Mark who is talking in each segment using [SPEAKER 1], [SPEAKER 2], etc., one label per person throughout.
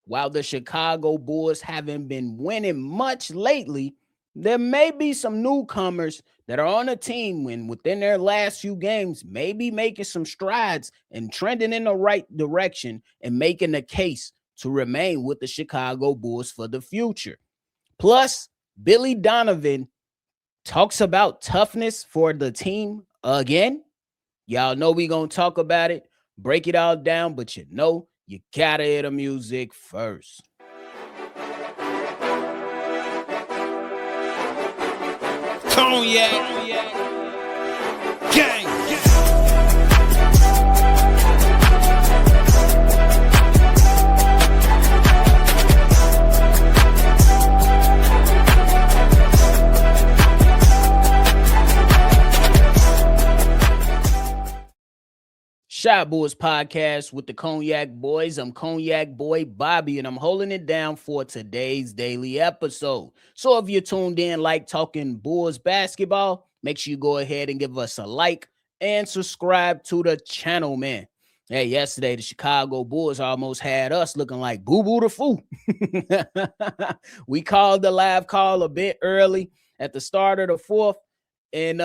[SPEAKER 1] while the Chicago Bulls haven't been winning much lately, there may be some newcomers that are on the team when within their last few games, maybe making some strides and trending in the right direction and making the case to remain with the Chicago Bulls for the future. Plus, Billy Donovan talks about toughness for the team again. Y'all know we gonna talk about it, break it all down, but you gotta hear the music first. Cognac, gang. Shot Boys Podcast with the Cognac Boys. I'm Cognac Boy Bobby, and I'm holding it down for today's daily episode. So if you're tuned in like talking Bulls basketball, make sure you go ahead and give us a like and subscribe to the channel, man. Hey, yesterday the Chicago Bulls almost had us looking like boo-boo the fool. We called the live call a bit early at the start of the fourth, and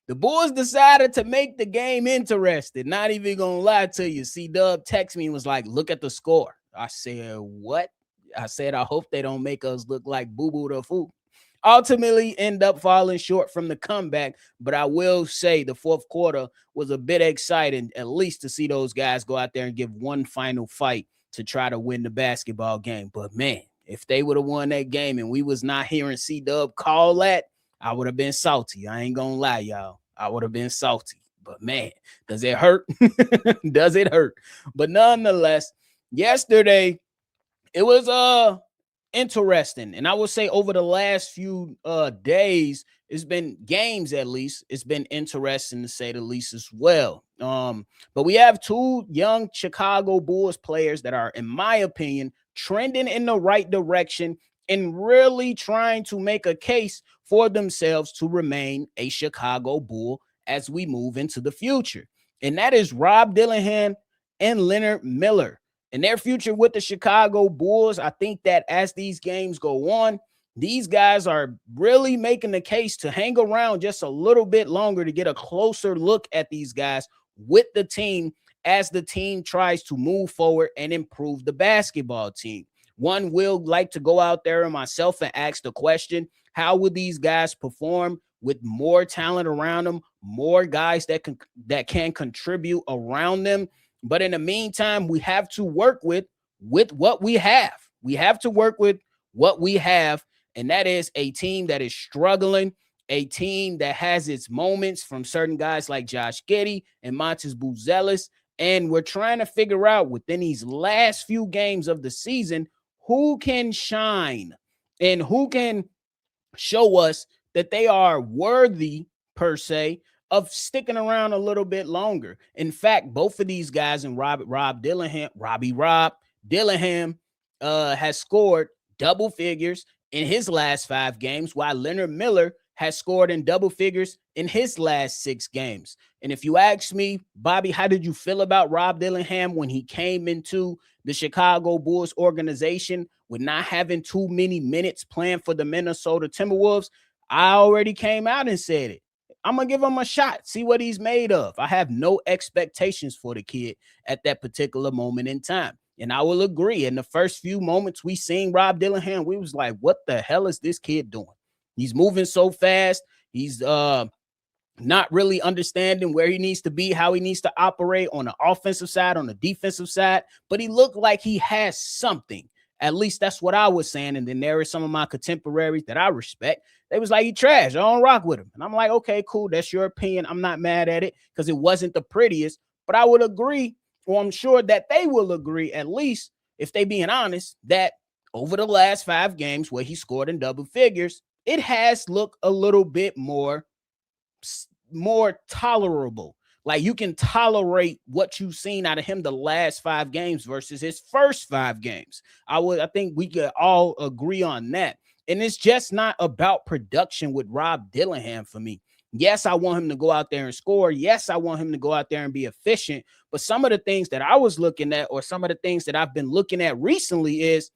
[SPEAKER 1] the Bulls decided to make the game interesting. Not even gonna lie to you. C-Dub texted me and was like, look at the score. I said, what? I said, I hope they don't make us look like boo-boo the fool. Ultimately end up falling short from the comeback, but I will say the fourth quarter was a bit exciting, at least to see those guys go out there and give one final fight to try to win the basketball game. But man, if they would have won that game and we was not hearing C-Dub call that, I would have been salty. I ain't gonna lie, y'all. I would have been salty. But man, does it hurt? Does it hurt? But nonetheless, yesterday it was interesting. And I would say over the last few days, it's been games at least. It's been interesting to say the least as well. But we have two young Chicago Bulls players that are, in my opinion, trending in the right direction and really trying to make a case for themselves to remain a Chicago Bull as we move into the future. And that is Rob Dillingham and Leonard Miller. And their future with the Chicago Bulls, I think that as these games go on, these guys are really making the case to hang around just a little bit longer to get a closer look at these guys with the team as the team tries to move forward and improve the basketball team. One will like to go out there and myself and ask the question, how would these guys perform with more talent around them, more guys that can contribute around them? But in the meantime, we have to work with what we have. We have to work with what we have, and that is a team that is struggling, a team that has its moments from certain guys like Josh Giddey and Montes Buzelis, and we're trying to figure out within these last few games of the season who can shine and who can show us that they are worthy, per se, of sticking around a little bit longer. In fact, both of these guys and Rob Dillingham has scored double figures in his last 5 games, while Leonard Miller has scored in double figures in his last 6 games. And if you ask me, Bobby, how did you feel about Rob Dillingham when he came into the Chicago Bulls organization with not having too many minutes playing for the Minnesota Timberwolves? I already came out and said it. I'm going to give him a shot, see what he's made of. I have no expectations for the kid at that particular moment in time. And I will agree, in the first few moments we seen Rob Dillingham, we was like, what the hell is this kid doing? He's moving so fast. He's not really understanding where he needs to be, how he needs to operate on the offensive side, on the defensive side. But he looked like he has something. At least that's what I was saying. And then there are some of my contemporaries that I respect. They was like, he trash. I don't rock with him. And I'm like, okay, cool. That's your opinion. I'm not mad at it because it wasn't the prettiest. But I would agree, or I'm sure that they will agree, at least if they being honest, that over the last 5 games where he scored in double figures, it has looked a little bit more tolerable. Like you can tolerate what you've seen out of him the last 5 games versus his first 5 games. I think we could all agree on that. And it's just not about production with Rob Dillingham for me. Yes, I want him to go out there and score. Yes, I want him to go out there and be efficient. But some of the things that I was looking at, or some of the things that I've been looking at recently, is,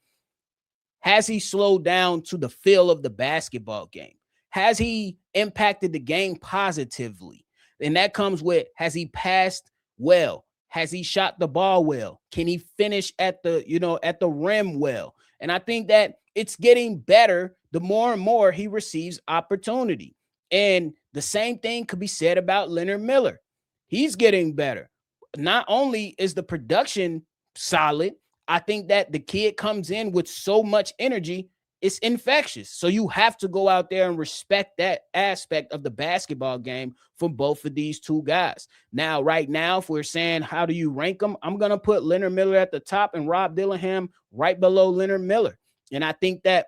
[SPEAKER 1] has he slowed down to the feel of the basketball game? Has he impacted the game positively? And that comes with, has he passed well? Has he shot the ball well? Can he finish at the, at the rim well? And I think that it's getting better the more and more he receives opportunity. And the same thing could be said about Leonard Miller. He's getting better. Not only is the production solid, I think that the kid comes in with so much energy, it's infectious. So you have to go out there and respect that aspect of the basketball game from both of these two guys. Now, right now, if we're saying how do you rank them, I'm going to put Leonard Miller at the top and Rob Dillingham right below Leonard Miller. And I think that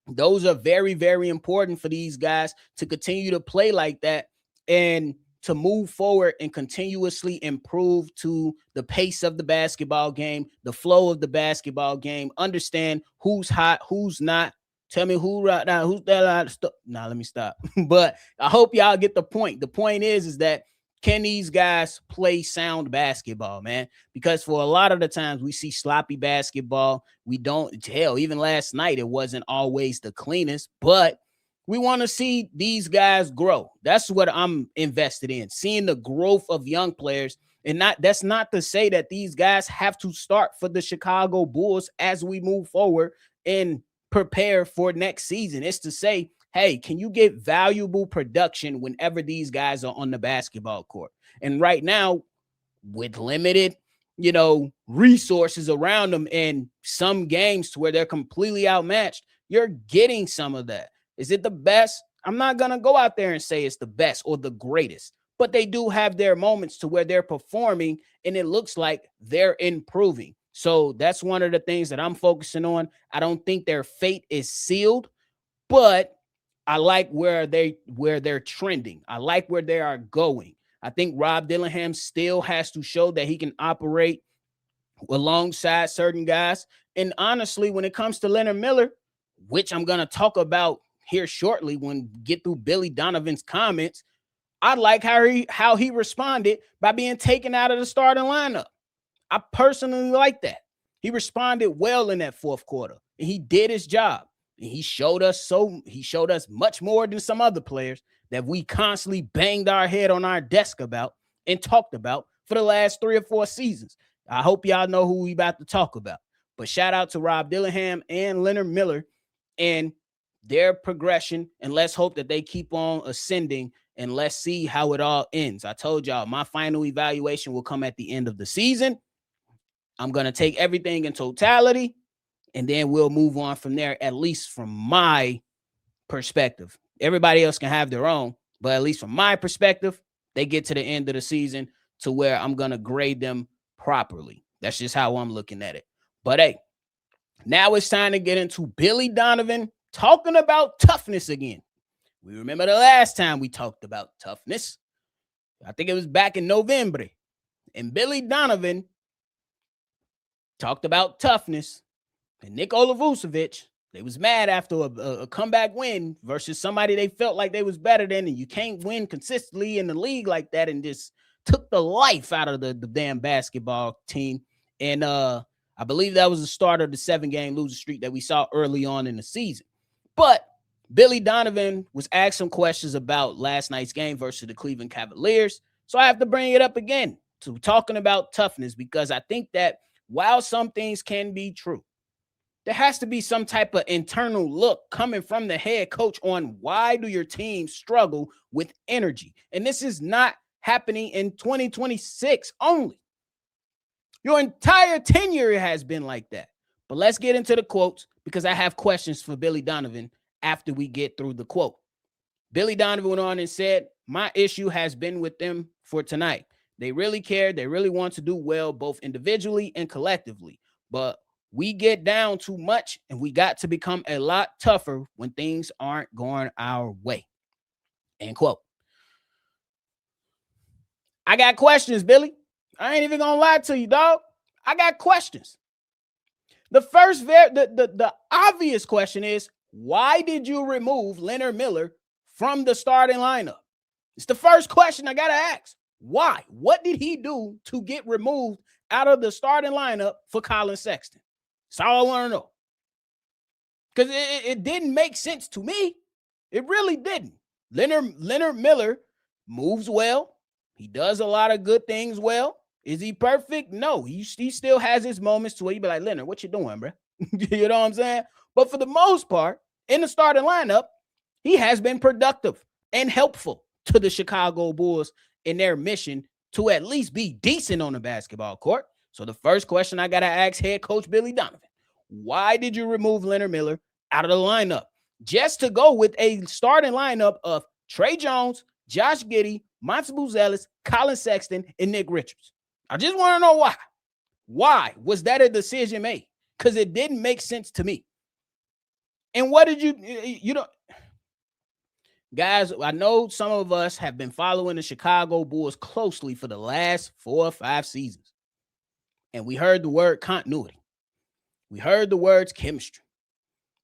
[SPEAKER 1] those are very, very important for these guys to continue to play like that and to move forward and continuously improve to the pace of the basketball game, the flow of the basketball game, understand who's hot, who's not. Tell me who right now, who's that? Now let me stop. But I hope y'all get the point. The point is that can these guys play sound basketball, man? Because for a lot of the times we see sloppy basketball. We don't tell. Even last night, it wasn't always the cleanest, but we want to see these guys grow. That's what I'm invested in, seeing the growth of young players. And that's not to say that these guys have to start for the Chicago Bulls as we move forward and prepare for next season. It's to say, hey, can you get valuable production whenever these guys are on the basketball court? And right now, with limited, resources around them and some games to where they're completely outmatched, you're getting some of that. Is it the best? I'm not going to go out there and say it's the best or the greatest, but they do have their moments to where they're performing and it looks like they're improving. So that's one of the things that I'm focusing on. I don't think their fate is sealed, but I like where they're trending. I like where they are going. I think Rob Dillingham still has to show that he can operate alongside certain guys. And honestly, when it comes to Leonard Miller, which I'm going to talk about here shortly when we get through Billy Donovan's comments, I like how he responded by being taken out of the starting lineup. I personally like that. He responded well in that fourth quarter, and he did his job. And he showed us much more than some other players that we constantly banged our head on our desk about and talked about for the last 3 or 4 seasons. I hope y'all know who we about to talk about. But shout out to Rob Dillingham and Leonard Miller and their progression. And let's hope that they keep on ascending and let's see how it all ends. I told y'all my final evaluation will come at the end of the season. I'm going to take everything in totality and then we'll move on from there, at least from my perspective. Everybody else can have their own, but at least from my perspective, they get to the end of the season to where I'm going to grade them properly. That's just how I'm looking at it. But hey, now it's time to get into Billy Donovan talking about toughness again. We remember the last time we talked about toughness. I think it was back in November. And Billy Donovan talked about toughness. And Nikola Vucevic, they was mad after a comeback win versus somebody they felt like they was better than, and you can't win consistently in the league like that, and just took the life out of the damn basketball team. And I believe that was the start of the 7-game losing streak that we saw early on in the season. But Billy Donovan was asked some questions about last night's game versus the Cleveland Cavaliers. So I have to bring it up again to talking about toughness, because I think that while some things can be true, there has to be some type of internal look coming from the head coach on why do your team struggle with energy. And this is not happening in 2026 only. Your entire tenure has been like that. But let's get into the quotes, because I have questions for Billy Donovan after we get through the quote. Billy Donovan went on and said, "My issue has been with them for tonight. They really care. They really want to do well, both individually and collectively. But we get down too much, and we got to become a lot tougher when things aren't going our way." End quote. I got questions, Billy. I ain't even gonna lie to you, dog. I got questions. The first, the obvious question is, why did you remove Leonard Miller from the starting lineup? It's the first question I got to ask. Why? What did he do to get removed out of the starting lineup for Colin Sexton? That's all I want to know. Because it didn't make sense to me. It really didn't. Leonard Miller moves well. He does a lot of good things well. Is he perfect? No. He still has his moments to where you be like, Leonard, what you doing, bro? You know what I'm saying? But for the most part, in the starting lineup, he has been productive and helpful to the Chicago Bulls in their mission to at least be decent on the basketball court. So the first question I got to ask head coach Billy Donovan, why did you remove Leonard Miller out of the lineup? Just to go with a starting lineup of Trey Jones, Josh Giddey, Monty Buzelis, Colin Sexton, and Nick Richards. I just want to know why. Why was that a decision made? Because it didn't make sense to me. And what did you know, guys, I know some of us have been following the Chicago Bulls closely for the last 4 or 5 seasons. And we heard the word continuity. We heard the words chemistry.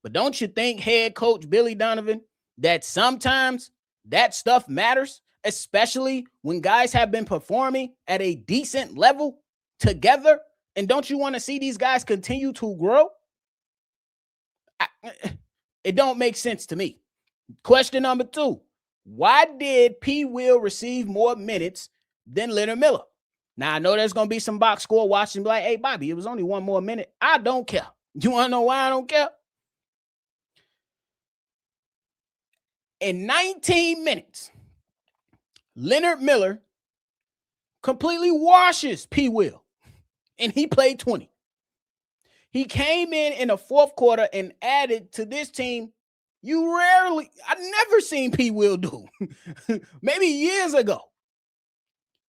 [SPEAKER 1] But don't you think, head coach Billy Donovan, that sometimes that stuff matters, especially when guys have been performing at a decent level together? And don't you want to see these guys continue to grow? It don't make sense to me. Question number 2. Why did P. Will receive more minutes than Leonard Miller? Now, I know there's going to be some box score watching like, hey, Bobby, it was only one more minute. I don't care. You want to know why I don't care? In 19 minutes, Leonard Miller completely washes P. Will, and he played 20. He came in the fourth quarter and added to this team. I've never seen P. Will do. Maybe years ago.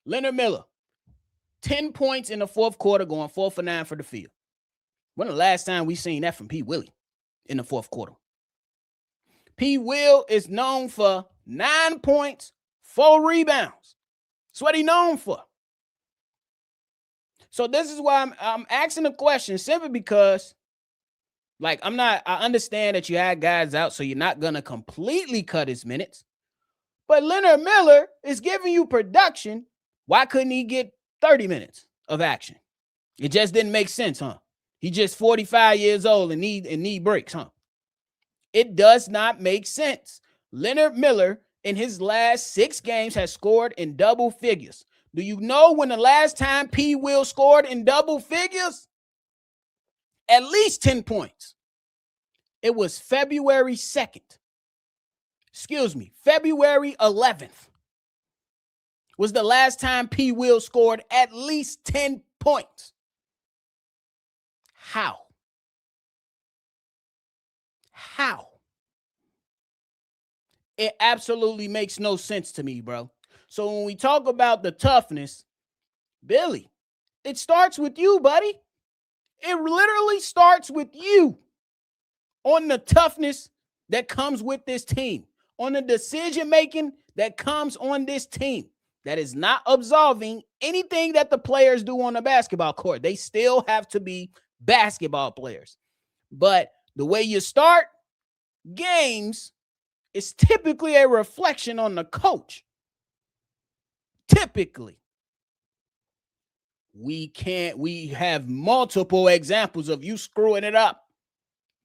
[SPEAKER 1] Leonard Miller, 10 points in the fourth quarter, going 4 for 9 for the field. When the last time we seen that from P. Willie in the fourth quarter? P. Will is known for 9 points, 4 rebounds. That's what he's known for. So this is why I'm asking the question, simply because, like, I understand that you had guys out, so you're not going to completely cut his minutes. But Leonard Miller is giving you production. Why couldn't he get 30 minutes of action? It just didn't make sense, huh? He's just 45 years old and need breaks, huh? It does not make sense. Leonard Miller, in his last 6 games, has scored in double figures. Do you know when the last time P. Will scored in double figures? At least 10 points. It was February 2nd. February 11th was the last time P. Will scored at least 10 points. How? It absolutely makes no sense to me, bro. So when we talk about the toughness, Billy, it starts with you, buddy. It literally starts with you on the toughness that comes with this team, on the decision-making that comes on this team. That is not absolving anything that the players do on the basketball court. They still have to be basketball players. But the way you start games is typically a reflection on the coach. Typically. We have multiple examples of you screwing it up.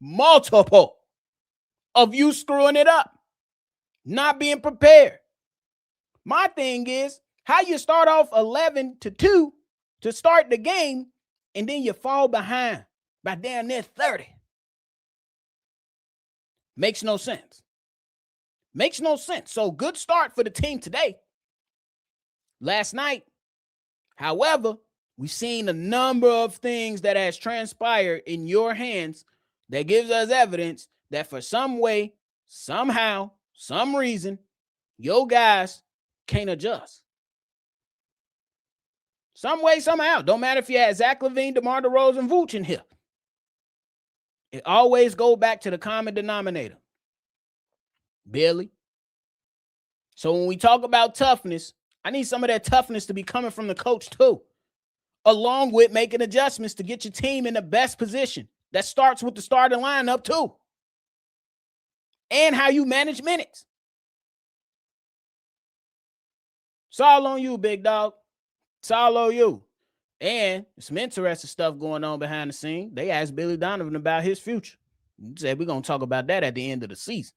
[SPEAKER 1] Multiple of you screwing it up. Not being prepared. My thing is, how you start off 11-2 to start the game, and then you fall behind by damn near 30. Makes no sense. Makes no sense. So good start for the team today. Last night, however, we've seen a number of things that has transpired in your hands that gives us evidence that for some way, somehow, some reason, your guys can't adjust. Some way, somehow. Don't matter if you had Zach LaVine, DeMar DeRozan, Vooch in here. It always go back to the common denominator. Billy. So when we talk about toughness, I need some of that toughness to be coming from the coach too, along with making adjustments to get your team in the best position. That starts with the starting lineup too, and how you manage minutes. It's all on you, big dog. It's all on you. And some interesting stuff going on behind the scene. They asked Billy Donovan about his future. He said we're going to talk about that at the end of the season.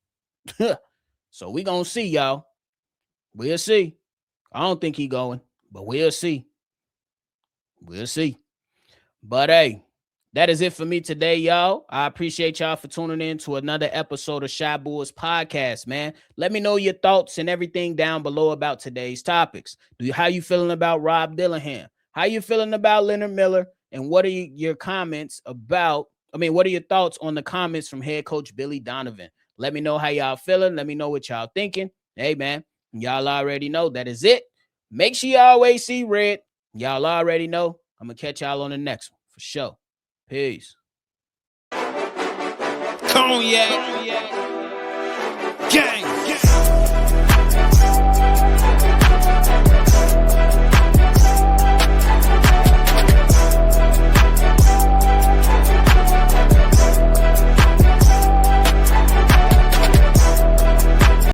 [SPEAKER 1] So we're going to see, y'all. We'll see. I don't think he going, but we'll see. We'll see. But hey, that is it for me today, y'all. I appreciate y'all for tuning in to another episode of Shy Boys Podcast, man. Let me know your thoughts and everything down below about today's topics. How you feeling about Rob Dillingham? How you feeling about Leonard Miller? And what are your comments about? What are your thoughts on the comments from head coach Billy Donovan? Let me know how y'all feeling. Let me know what y'all thinking. Hey, man, y'all already know that is it. Make sure you always see red. Y'all already know. I'm going to catch y'all on the next one for sure. Peace. Cognac.